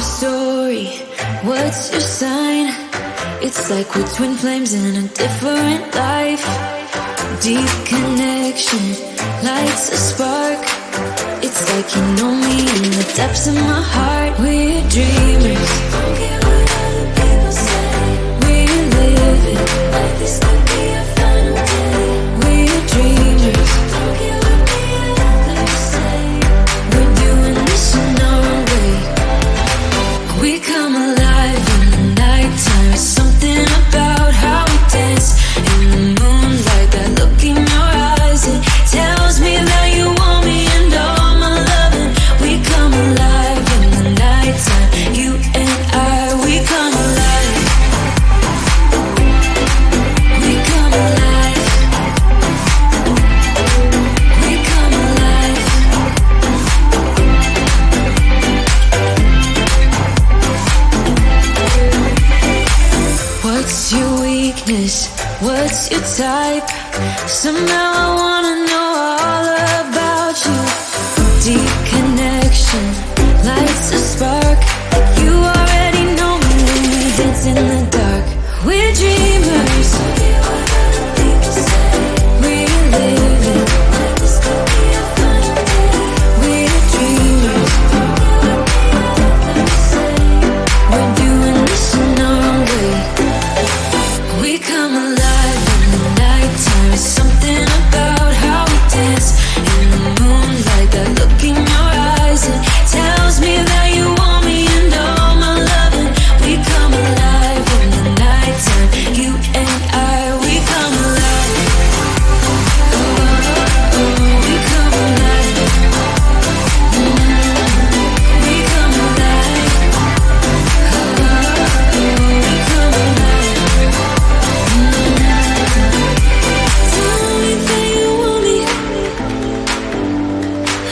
story? What's your sign? It's like we're twin flames in a different life. Deep connection lights a spark. It's like you know me in the depths of my heart. We're dreamers, don't care what other people say. We're living like this could be our final day. We're dreamers, don't care what the others say. We're doing this in our own way. We come alive in the nighttime. There's something about how we dance in the moonlight. That look in your eyes, it tells me that you want me and all my loving. We come alive in the nighttime. You and I, we come alive. We come alive. We come alive. What's your weakness? What's your type? Somehow I wanna know all about you. Deep connection lights a spark. You already know me when we dance in the dark. We're dreamers. We're living like this could be our final day. We're dreamers. We're doing this in our own way. We come alive in the nighttime. There's something about how we dance in the moonlight. That look in your eyes, it tells me that you want me and all my loving. We come alive in the nighttime. You and I, we come alive. Oh, oh, oh, we come alive. We come alive. Oh, oh, we come alive. Tell me that you want me.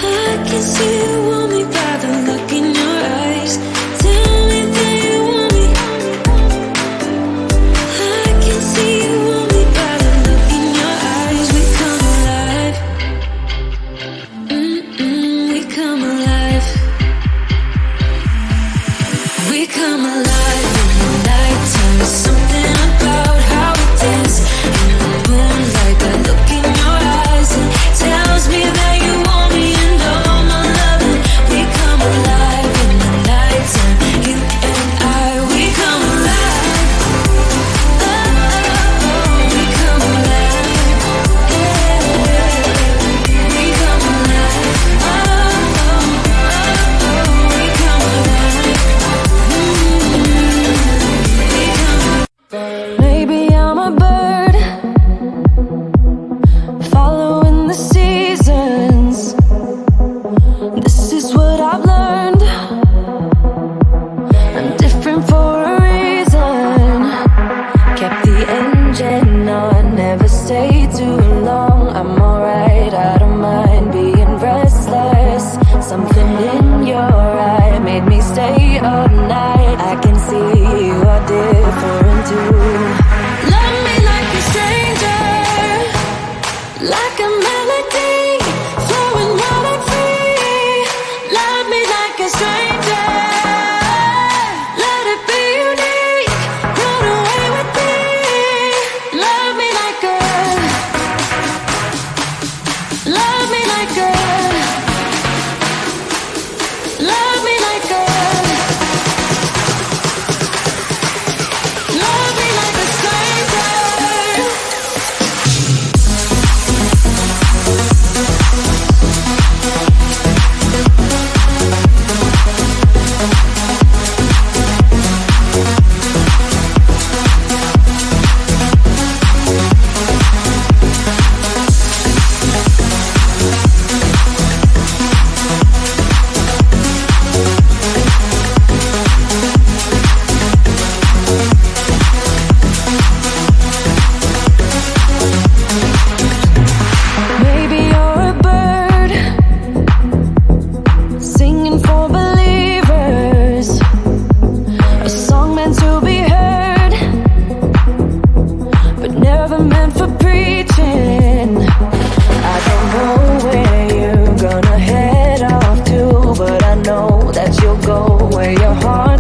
I can see you want me by the look in your eyes. Tell me that you want me. I can see you want me by the look in your eyes. We come alive. We come alive. We come alive in the nighttime. There's something about how we dance in the moonlight. That look in your eyes, it tells me that you want me and all my loving. We come alive in the nighttime. You and I, we come alive. Oh, oh, oh, we come alive. We come alive. Oh, oh, oh, oh, we come alive. Maybe I'm a bird following the seasons. This is what I've learned. I'm different for a reason. Kept the engine on, never stay too long. I'm alright, I don't mind being restless. Something in your eye made me stay all night. I can see you are different too. Love me like a stranger, like a melody flowing wild and free. Love me like a stranger, let it be unique. Run away with me. Love me like a, love me like a, love me like a, love me like a stranger. Maybe you're a bird singing for believers, a song meant to be heard, but never meant for preaching. I don't know where you're gonna head off to, but I know that you'll go where your heart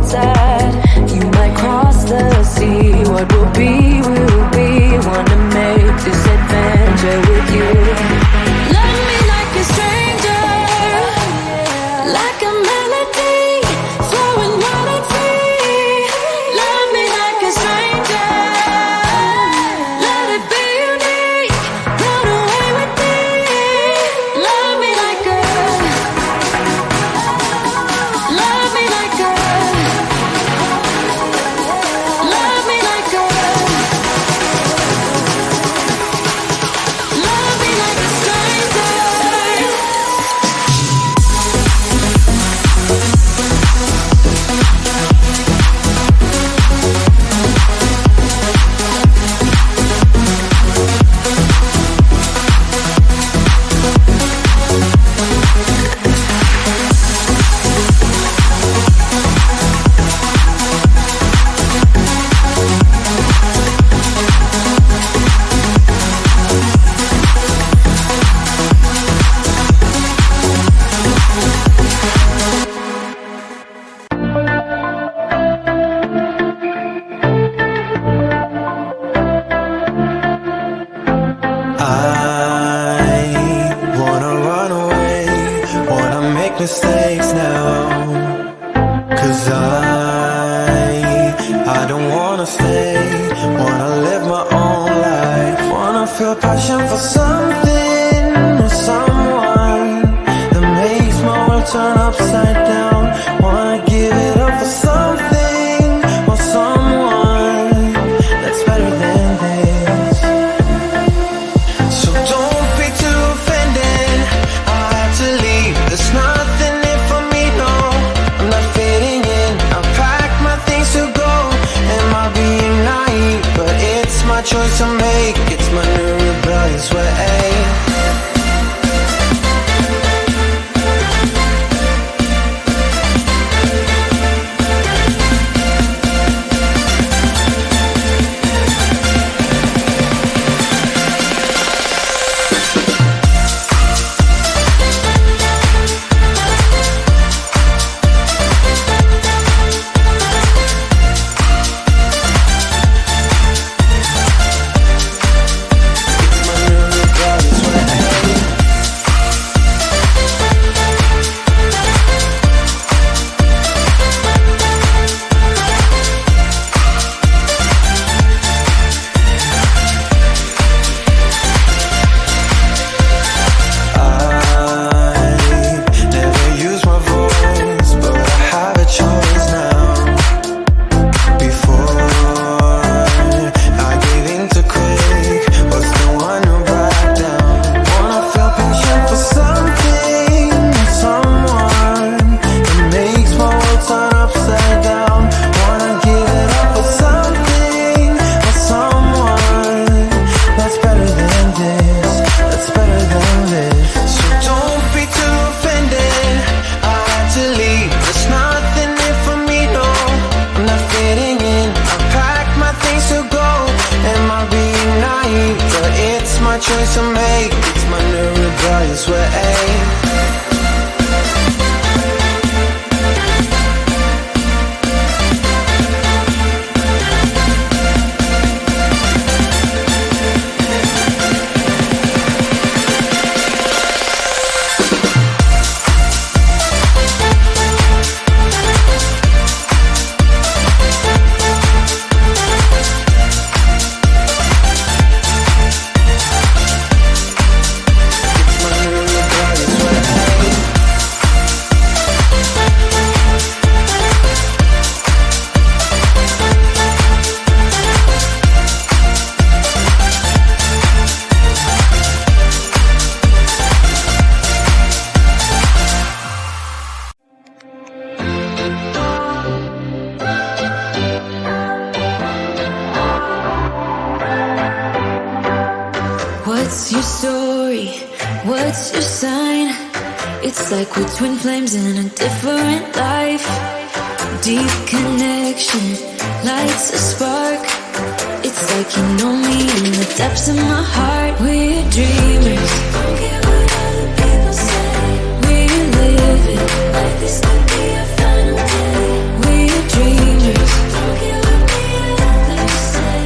feel passion for something or someone that makes my world turn upside down. Wanna give it up for something or someone that's better than this. So don't be too offended, I'll have to leave. There's nothing in for me, no, I'm not fitting in. I'll pack my things to go. Am I being naive? But it's my choice to make. It's my new rebellious way. Choice to make, it's my new rebellious way. What's your story? What's your sign? It's like we're twin flames in a different life. Deep connection lights a spark. It's like you know me in the depths of my heart. We're dreamers, don't care what other people say. We're living like this could be a final day. We're dreamers, don't care what the others say.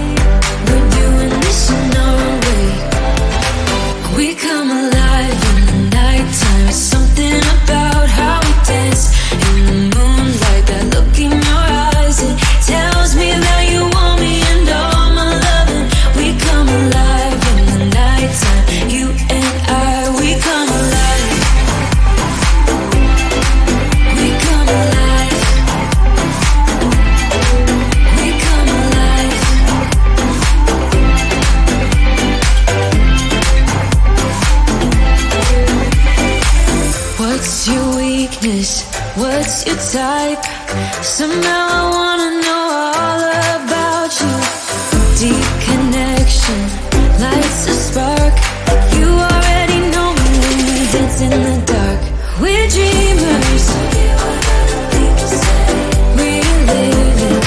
We're doing this in our own way. We come alive in the nighttime. Something about how we dance in the moonlight. That look in your eyes, it tells me that you want me and all my loving. We come alive in the nighttime. You and I, we come alive. We come alive. We come alive. What's your weakness? What's your type? Somehow I wanna know all about you. Deep connection lights a spark. You already know me when we dance in the dark. We're dreamers. We're living.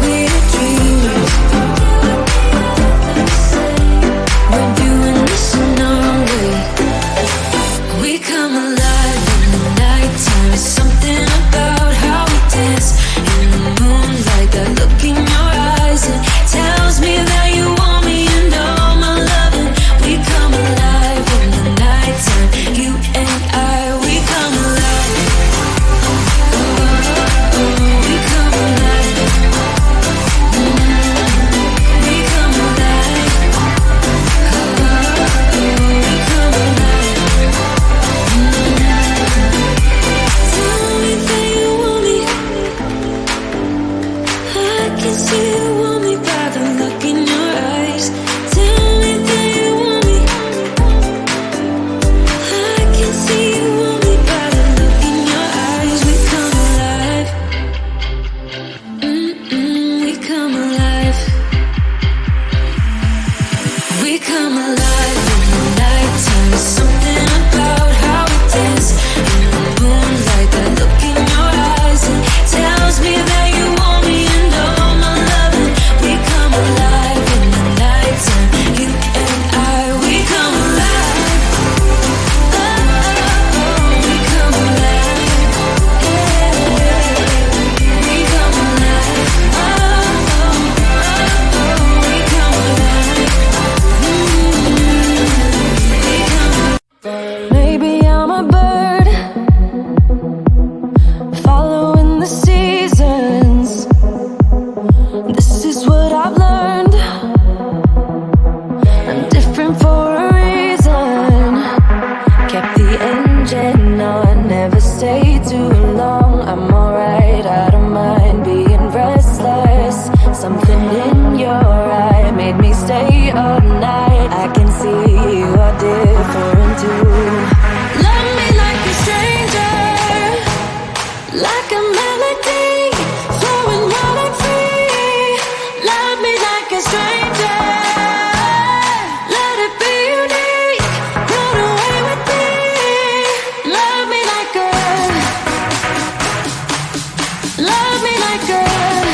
We're dreamers. We're doing this in our own way. We come alive in the nighttime. Something about like a melody, flowing wild and free. Love me like a stranger, let it be unique. Run away with me, love me like a, love me like a.